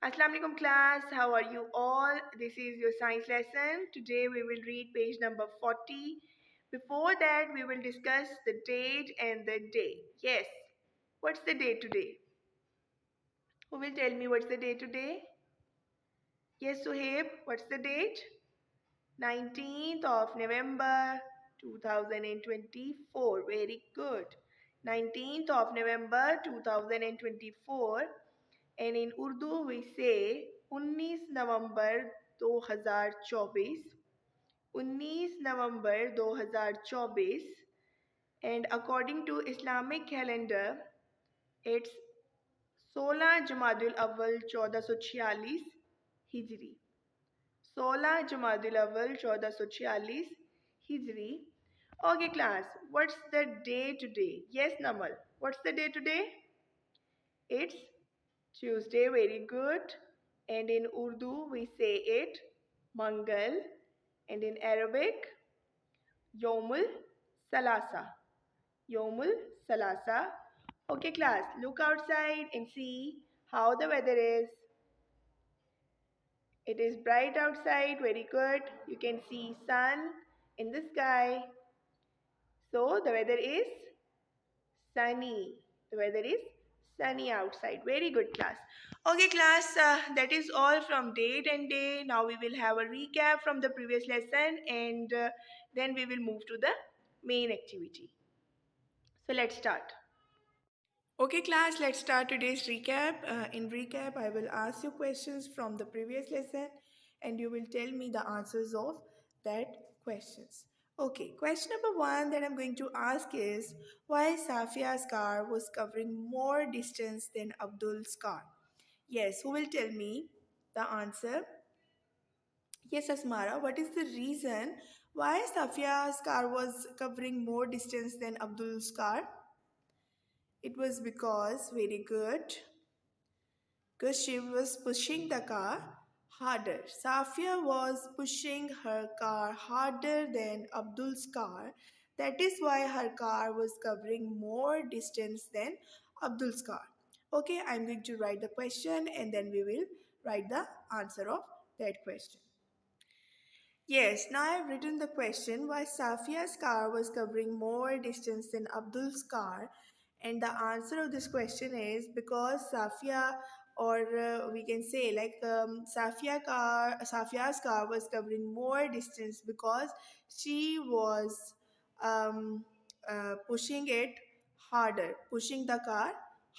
Assalamu alaikum class, how are you all? This is your science lesson. Today we will read page number 40. Before that we will discuss the date and the day. Yes, what's the day today? Who will tell me what's the day today? Yes, Suhaib, what's the date? 19th of November 2024. Very good. 19th of November 2024. And in Urdu we say 19 November 2024. 19 November 2024. And according to Islamic calendar, it's 16 जमादुल अव्वल 1446 हिजरी. 16 जमादुल अव्वल 1446 हिजरी. Okay class, what's the day today? Yes Namal, what's the day today? It's Tuesday, very good. And in Urdu we say it Mangal, and in Arabic Yomul Salasa. Yomul Salasa. Okay class, look outside and see how the weather is. It is bright outside, very good. You can see sun in the sky. So the weather is sunny. The weather is sunny outside. Very good class. Okay class, that is all from date and day. Now we will have a recap from the previous lesson, and then we will move to the main activity. So let's start. Okay class, let's start today's recap. In recap, I will ask you questions from the previous lesson and you will tell me the answers of that questions. Okay, question number 1 that I'm going to ask is why Safia's car was covering more distance than Abdul's car? Yes, who will tell me the answer? Yes, Asmara, what is the reason why Safia's car was covering more distance than Abdul's car? It was because, very good, because she was pushing the car harder. Safia was pushing her car harder than Abdul's car. That is why her car was covering more distance than Abdul's car. Okay, I'm going to write the question and then we will write the answer of that question. Yes, now I've written the question why Safia's car was covering more distance than Abdul's car. And the answer of this question is because Safia, or we can say like Safia's car was covering more distance because she was pushing it harder, pushing the car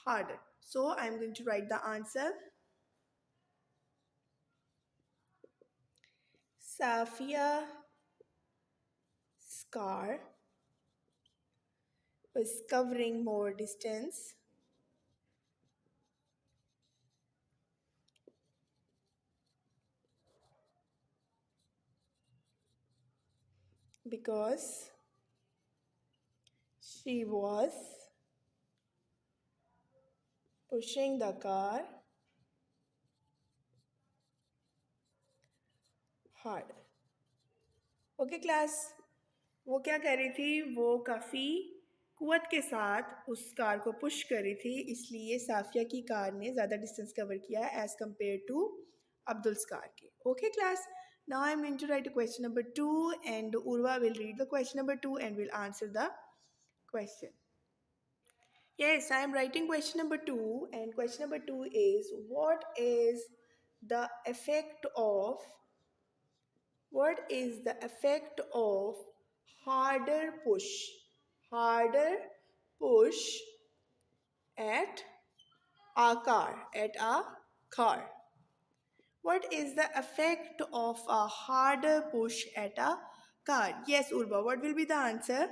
harder. So I'm going to write the answer. Safia's car was covering more distance because she was pushing the car hard. Okay class, वो क्या कर रही थी? वो काफ़ी कुव्वत के साथ उस कार को पुश कर रही थी, इसलिए साफिया की कार ने ज़्यादा डिस्टेंस कवर किया as compare to Abdul's car के. Okay class, now I'm going to write a question number 2 and Urva will read the question number 2 and will answer the question. Yes, I am writing question number 2 and question number 2 is what is the effect of harder push at a car? What is the effect of a harder push at a car? Yes, Urva, what will be the answer?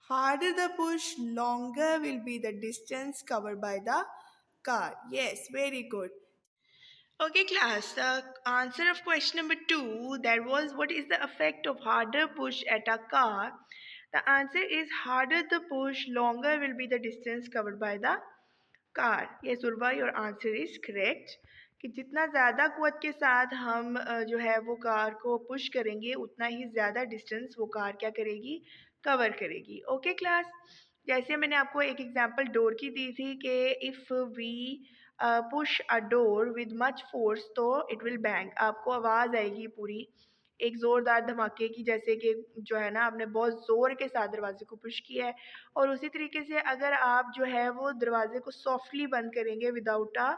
Harder the push, longer will be the distance covered by the car. Yes, very good. Okay class, the answer of question number 2, that was what is the effect of harder push at a car? The answer is harder the push, longer will be the distance covered by the car. Yes Urva, your answer is correct. कि जितना ज़्यादा कुव्वत के साथ हम जो है वो car को पुश करेंगे उतना ही ज़्यादा डिस्टेंस वो कार क्या करेगी, कवर करेगी. ओके क्लास, जैसे मैंने आपको एक एग्जांपल डोर की दी थी कि if we push a door with much force तो it will bang. आपको आवाज़ आएगी पूरी एक ज़ोरदार धमाके की, जैसे कि जो है ना आपने बहुत ज़ोर के साथ दरवाजे को पुश किया है। और उसी तरीके से अगर आप जो है वो दरवाजे को सॉफ्टली बंद करेंगे विदाउट अ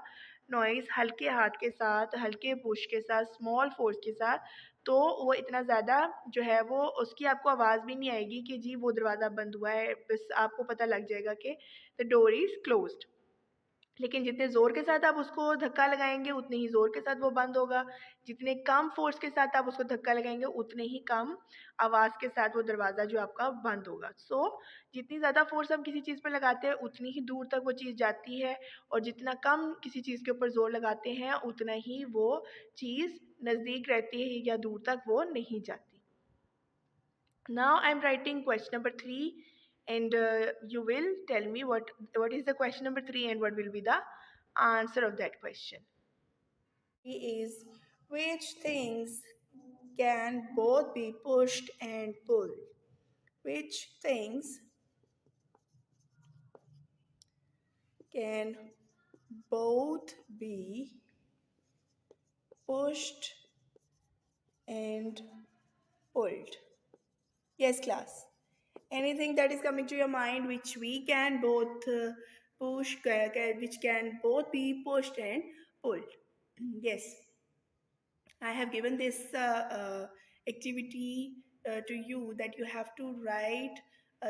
नॉइज़, हल्के हाथ के साथ, हल्के पुश के साथ, स्मॉल फोर्स के साथ, तो वो इतना ज़्यादा जो है वो उसकी आपको आवाज़ भी नहीं आएगी कि जी वो दरवाज़ा बंद हुआ है, बस आपको पता लग जाएगा कि द डोर इज़ क्लोज्ड। लेकिन जितने ज़ोर के साथ आप उसको धक्का लगाएँगे उतने ही ज़ोर के साथ वो बंद होगा, जितने कम फ़ोर्स के साथ आप उसको धक्का लगाएँगे उतने ही कम आवाज़ के साथ वो दरवाज़ा जो आपका बंद होगा। सो जितनी ज़्यादा फ़ोर्स हम किसी चीज़ पर लगाते हैं उतनी ही दूर तक वो चीज़ जाती है, और जितना कम किसी चीज़ के ऊपर ज़ोर लगाते हैं उतना ही वो चीज़ नज़दीक रहती है या दूर तक वो नहीं जाती। Now I'm writing question number 3, and you will tell me what is the question number 3 and what will be the answer of that question. Is which things can both be pushed and pulled? Which things can both be pushed and pulled? Yes, class. Anything that is coming to your mind which we can both which can both be pushed and pulled. Yes, I have given this activity to you, that you have to write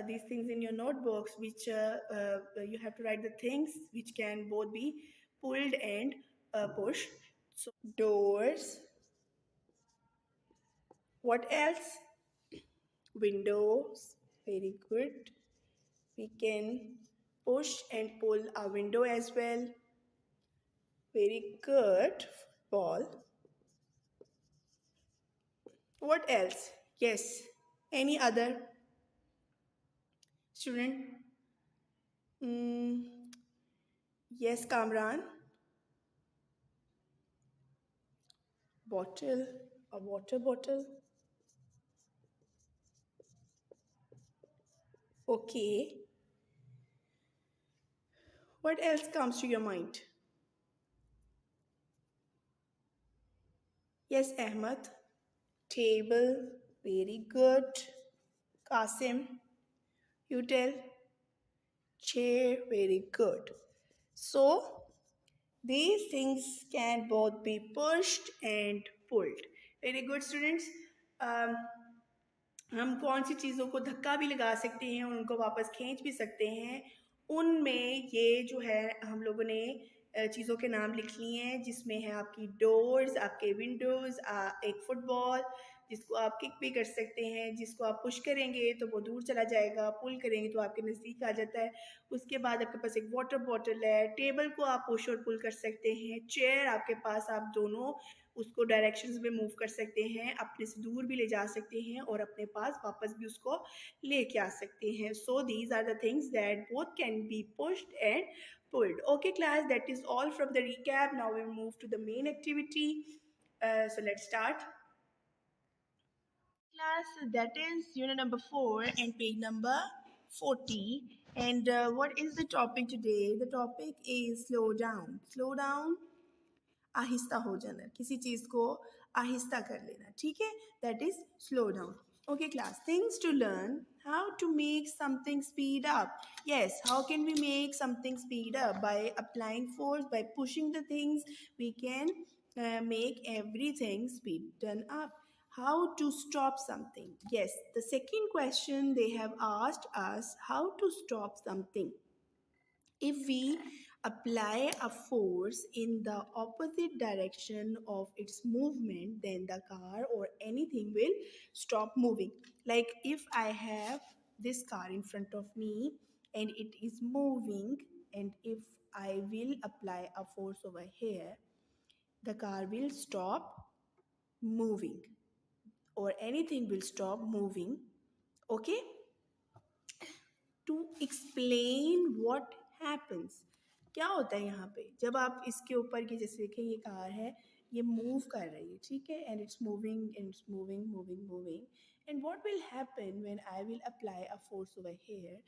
these things in your notebooks, which you have to write the things which can both be pulled and pushed. So doors. What else? Windows. Very good. We can push and pull a window as well. Very good. Ball. What else? Yes. Any other student? Mm, yes, Kamran. Bottle. A water bottle. Okay. What else comes to your mind? Yes, Ahmed. Table. Very good. Qasim. You tell. Chair. Very good. So, these things can both be pushed and pulled. Very good, students. Um, हम कौन सी चीज़ों को धक्का भी लगा सकते हैं और उनको वापस खींच भी सकते हैं, उनमें ये जो है हम लोगों ने चीज़ों के नाम लिख लिए हैं, जिसमें है आपकी डोर्स, आपके विंडोज़, एक फुटबॉल जिसको आप किक भी कर सकते हैं, जिसको आप पुश करेंगे तो वो दूर चला जाएगा, पुल करेंगे तो आपके नज़दीक आ जाता है। उसके बाद आपके पास एक वाटर बॉटल है, टेबल को आप पुश और पुल कर सकते हैं, चेयर आपके पास, आप दोनों उसको डायरेक्शंस में मूव कर सकते हैं, अपने से दूर भी ले जा सकते हैं और अपने पास वापस भी उसको लेके आ सकते हैं। So these are the things that both can be pushed and pulled. Okay, class, that is all from the recap. Now we move to the main activity. So let's start. Class, that is unit number 4 and page number 40. And what is the topic today? The topic is slow down. Slow down, आहिस्ता हो जाना, किसी चीज़ को आहिस्ता कर लेना, ठीक है, that is slow down. Okay, class, things to learn: how to make something speed up. Yes, how can we make something speed up? By applying force, by pushing the things, we can make everything speed done up. How to stop something? Yes, the second question they have asked us, how to stop something. If we apply a force in the opposite direction of its movement, then the car or anything will stop moving. Like if I have this car in front of me and it is moving, and if I will apply a force over here, the car will stop moving, or anything will stop moving. Okay? To explain what happens, क्या होता है यहाँ पे जब आप इसके ऊपर की, जैसे देखें ये कार है, ये मूव कर रही है, ठीक है, and it's moving and it's moving moving moving, and what will happen when I will apply a force over here.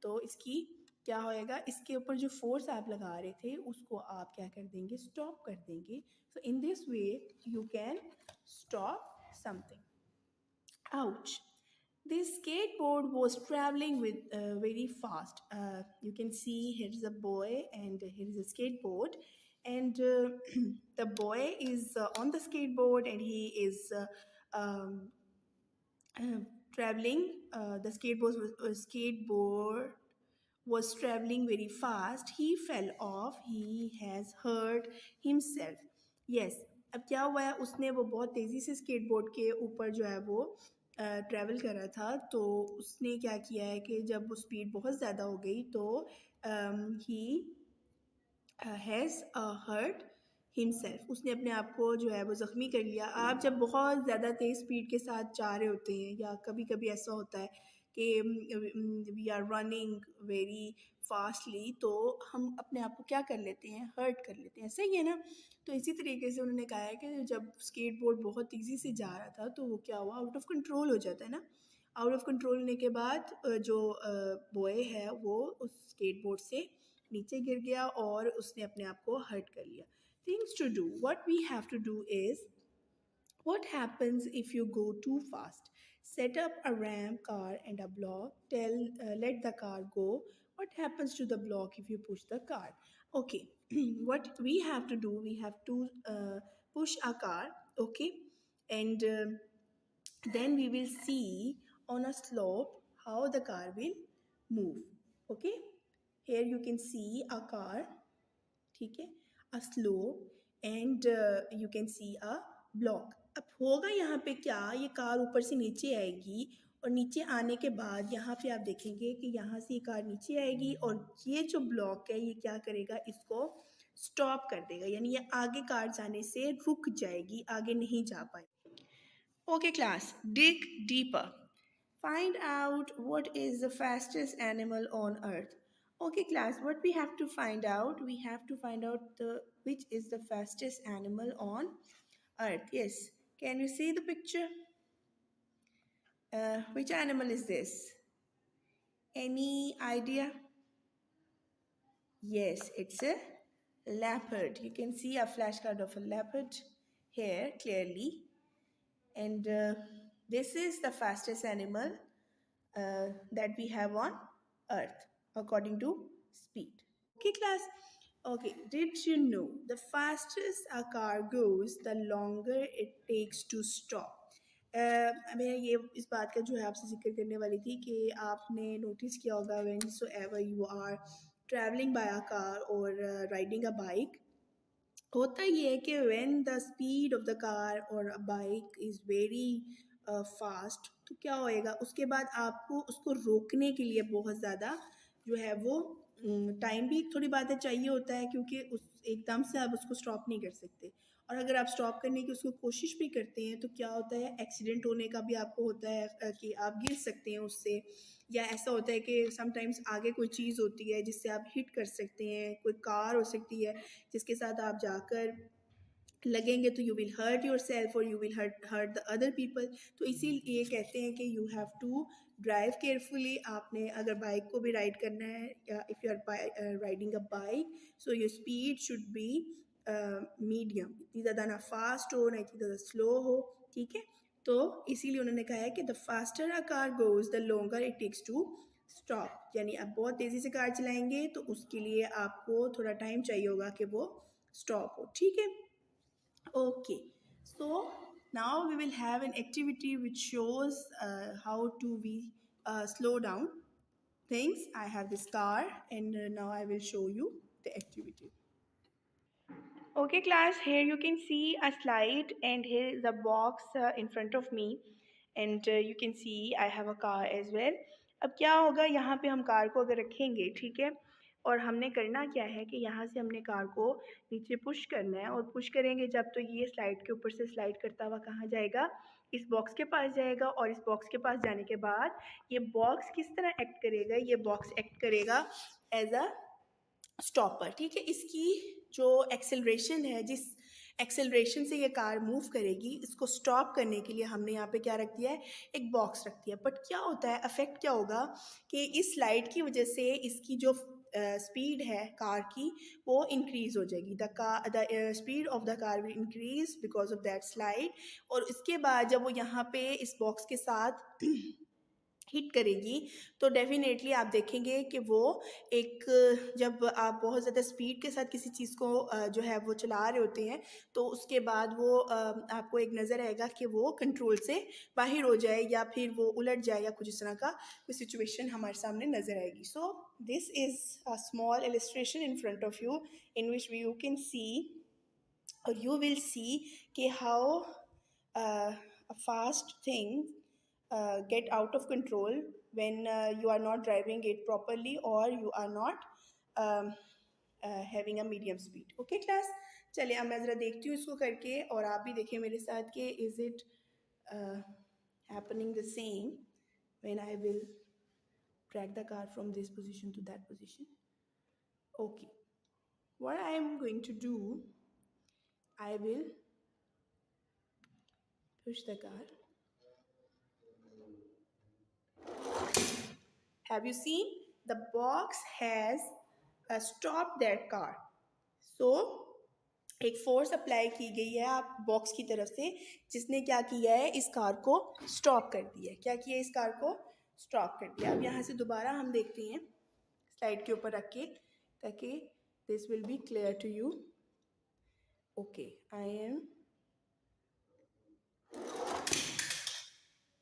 तो इसकी क्या होएगा, इसके ऊपर जो फोर्स आप लगा रहे थे उसको आप क्या कर देंगे, स्टॉप कर देंगे. So in this way you can stop something. Ouch. This skateboard was traveling with very fast. You can see here is a boy and here is a skateboard, and the boy is on the skateboard and he is um, uh, traveling. The skateboard was traveling very fast. He fell off. He has hurt himself. Yes. अब क्या हुआ है, उसने वो बहुत तेज़ी से skateboard के ऊपर जो है वो ट्रैवल कर रहा था. तो उसने क्या किया है कि जब वो स्पीड बहुत ज़्यादा हो गई तो ही हैज़ हर्ट हिमसेल्फ. उसने अपने आप को जो है वो ज़ख्मी कर लिया. आप जब बहुत ज़्यादा तेज़ स्पीड के साथ जा रहे होते हैं या कभी कभी ऐसा होता है कि we are running very fastly, तो हम अपने आप को क्या कर लेते हैं, हर्ट कर लेते हैं. सही है ना. तो इसी तरीके से उन्होंने कहा है कि जब स्केटबोर्ड बहुत तेज़ी से जा रहा था तो वो क्या हुआ, आउट ऑफ कंट्रोल हो जाता है ना. आउट ऑफ कंट्रोल होने के बाद जो बॉय है वो उस स्केटबोर्ड से नीचे गिर गया और उसने अपने आप को हर्ट कर लिया. Things to do, what we have to do is, what happens if you go too fast? Set up a ramp, car, and a block. Let the car go. What happens to the block if you push the car? Okay, what we have to do, we have to push a car. Okay, and then we will see on a slope how the car will move. Okay, here you can see a car. ठीक है, a slope and you can see a block. अब होगा यहाँ पे क्या, ये car ऊपर से नीचे आएगी और नीचे आने के बाद यहाँ पे आप देखेंगे कि यहाँ से ये कार नीचे आएगी और ये जो ब्लॉक है ये क्या करेगा, इसको स्टॉप कर देगा, यानी ये आगे कार जाने से रुक जाएगी, आगे नहीं जा पाएगी. Okay, class, dig deeper. Find out what is the fastest animal on earth. Okay, class, what we have to find out? We have to find out which is the fastest animal on earth. Yes, can you see the picture? Which animal is this? Any idea? Yes, it's a leopard. You can see a flashcard of a leopard here clearly. And this is the fastest animal that we have on earth according to speed. Okay, class. Okay, did you know the fastest a car goes, the longer it takes to stop? मैं ये इस बात का जो है आपसे जिक्र करने वाली थी कि आपने नोटिस किया होगा when so ever you are traveling by a car or riding a bike, होता ये है कि when the speed of the car or a bike is very fast, तो क्या होएगा, उसके बाद आपको उसको रोकने के लिए बहुत ज़्यादा जो है वो टाइम भी थोड़ी बात है चाहिए होता है, क्योंकि उस एकदम से आप उसको स्टॉप नहीं कर सकते. और अगर आप स्टॉप करने की उसको कोशिश भी करते हैं तो क्या होता है, एक्सीडेंट होने का भी आपको होता है कि आप गिर सकते हैं उससे, या ऐसा होता है कि समटाइम्स आगे कोई चीज़ होती है जिससे आप हिट कर सकते हैं, कोई कार हो सकती है जिसके साथ आप जाकर लगेंगे तो you will hurt yourself और you will hurt the other people. तो इसीलिए कहते हैं कि you have to drive carefully. आपने अगर बाइक को भी राइड करना है या if you are riding a bike, so your speed should be medium, इतनी ज़्यादा ना फास्ट हो ना इतनी ज़्यादा स्लो हो. ठीक है, तो इसीलिए उन्होंने कहा है कि the faster a car goes the longer it takes to stop. यानी आप बहुत तेज़ी से कार चलाएंगे तो उसके लिए आपको थोड़ा टाइम चाहिए होगा कि वो स्टॉप हो. ठीक है. Okay, so now we will have an activity which shows how to we slow down things. I have this car and now I will show you the activity. Okay, class, here you can see a slide and here is a box in front of me, and you can see I have a car as well. अब क्या होगा, यहाँ पे हम car को अगर रखेंगे, ठीक है, और हमने करना क्या है कि यहाँ से हमने कार को नीचे पुश करना है, और पुश करेंगे जब तो ये स्लाइड के ऊपर से स्लाइड करता हुआ कहाँ जाएगा, इस बॉक्स के पास जाएगा. और इस बॉक्स के पास जाने के बाद ये बॉक्स किस तरह एक्ट करेगा, ये बॉक्स एक्ट करेगा एज अ स्टॉपर. ठीक है, इसकी जो एक्सेलरेशन है, जिस एक्सेलरेशन से ये कार मूव करेगी, इसको स्टॉप करने के लिए हमने यहाँ पे क्या रख दिया है, एक बॉक्स रख दिया. बट क्या होता है, अफेक्ट क्या होगा कि इस स्लाइड की वजह से इसकी जो स्पीड है कार की वो इंक्रीज हो जाएगी. The speed of the car will increase because of that slide. और उसके बाद जब वो यहाँ पे इस बॉक्स के साथ हिट करेगी तो डेफिनेटली आप देखेंगे कि वो एक, जब आप बहुत ज़्यादा स्पीड के साथ किसी चीज़ को जो है वो चला रहे होते हैं तो उसके बाद वो आपको एक नज़र आएगा कि वो कंट्रोल से बाहर हो जाए या फिर वो उलट जाए या कुछ इस तरह का कोई सिचुएशन हमारे सामने नज़र आएगी. So this is a small illustration in front of you in which you can see or you will see कि how a fast thing get out of control when you are not driving it properly or you are not um, having a medium speed. Okay class, चलिए अब मैं ज़रा देखती हूँ इसको करके और आप भी देखें मेरे साथ कि is it happening the same when I will drag the car from this position to that position. Okay, what I am going to do, I will push the car. Have you seen? The box has stopped that car. So एक force apply की गई है आप box की तरफ से जिसने क्या किया है इस कार को स्टॉप कर दिया है. क्या किया है इस कार को स्टॉप कर दिया. अब यहाँ से दोबारा हम देखते हैं स्लाइड के ऊपर रख के ताकि this will be clear to you. Okay I am,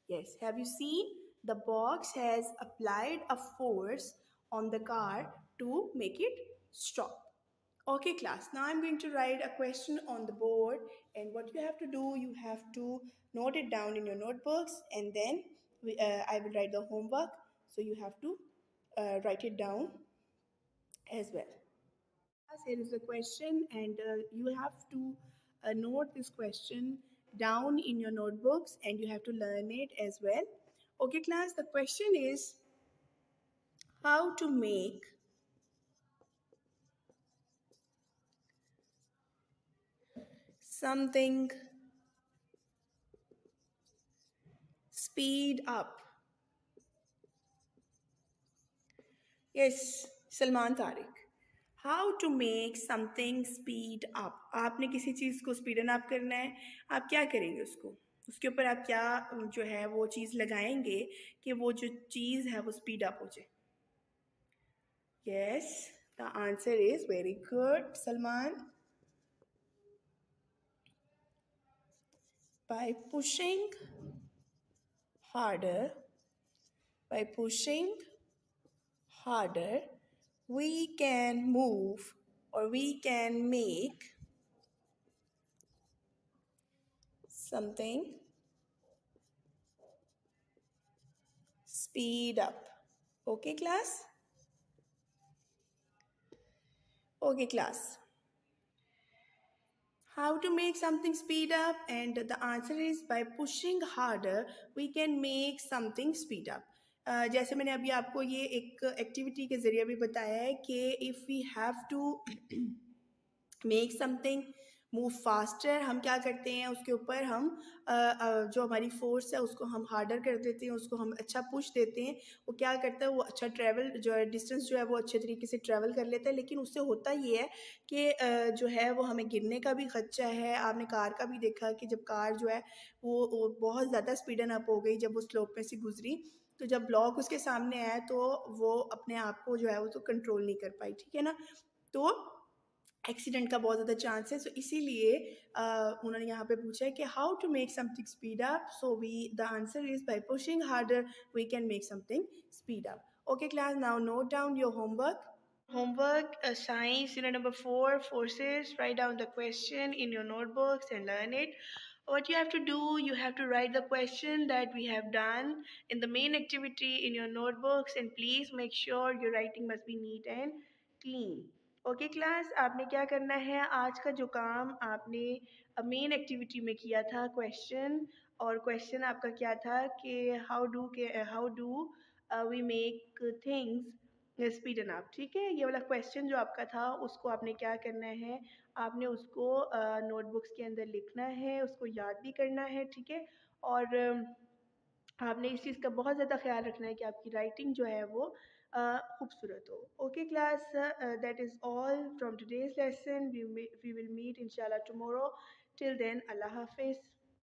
yes, have you seen? The box has applied a force on the car to make it stop. Okay class, now I'm going to write a question on the board and what you have to do, you have to note it down in your notebooks and then I will write the homework. So you have to write it down as well. Here is the question and you have to note this question down in your notebooks and you have to learn it as well. Okay class, the question is how to make something speed up. Yes, Salman Tariq. How to make something speed up. आपने किसी चीज़ को स्पीडन up करना है, आप क्या करेंगे उसको, उसके ऊपर आप क्या जो है वो चीज़ लगाएंगे कि वो जो चीज़ है वो स्पीड अप हो जाए. Yes, the answer is very good Salman. Bye pushing harder, by pushing harder, we can move or we can make something speed up. Okay class? Okay class. How to make something speed up, and the answer is by pushing harder we can make something speed up. जैसे मैंने अभी आपको ये एक activity के ज़रिए भी बताया है कि if we have to make something move faster, हम क्या करते हैं उसके ऊपर हम जो हमारी फोर्स है उसको हम हार्डर कर देते हैं, उसको हम अच्छा पुश देते हैं. वो क्या करता है, वो अच्छा ट्रैवल जो है डिस्टेंस जो है वो अच्छे तरीके से ट्रैवल कर लेता है. लेकिन उससे होता ये है कि जो है वो हमें गिरने का भी खदशा है. आपने कार का भी देखा कि जब कार जो है वो बहुत ज़्यादा स्पीडन अप हो गई जब वो स्लोप में से गुजरी, तो जब ब्लॉक उसके सामने आया तो वो अपने आप को जो है वो तो कंट्रोल नहीं कर पाई. ठीक है ना, तो एक्सीडेंट का बहुत ज़्यादा चांस है. सो इसीलिए उन्होंने यहाँ पे पूछा है कि how to make something speed up. So we the answer is by pushing harder we can make something speed up. Okay class, now note down your homework. Homework, science, unit number 4, forces. Write down the question in your notebooks and learn it. What you have to do, you have to write the question that we have done in the main activity in your notebooks, and please make sure your writing must be neat and clean. Okay class, आपने क्या करना है, आज का जो काम आपने main activity में किया था क्वेश्चन, और क्वेश्चन आपका क्या था कि how do we make things speed up. ठीक है, ये वाला क्वेश्चन जो आपका था उसको आपने क्या करना है, आपने उसको नोटबुक्स के अंदर लिखना है, उसको याद भी करना है. ठीक है, और आपने इस चीज़ का बहुत ज़्यादा ख्याल रखना है कि आपकी राइटिंग जो है वो खूबसूरत हो. Okay class, that is all from today's lesson. We will meet inshallah tomorrow. Till then, Allah Hafiz.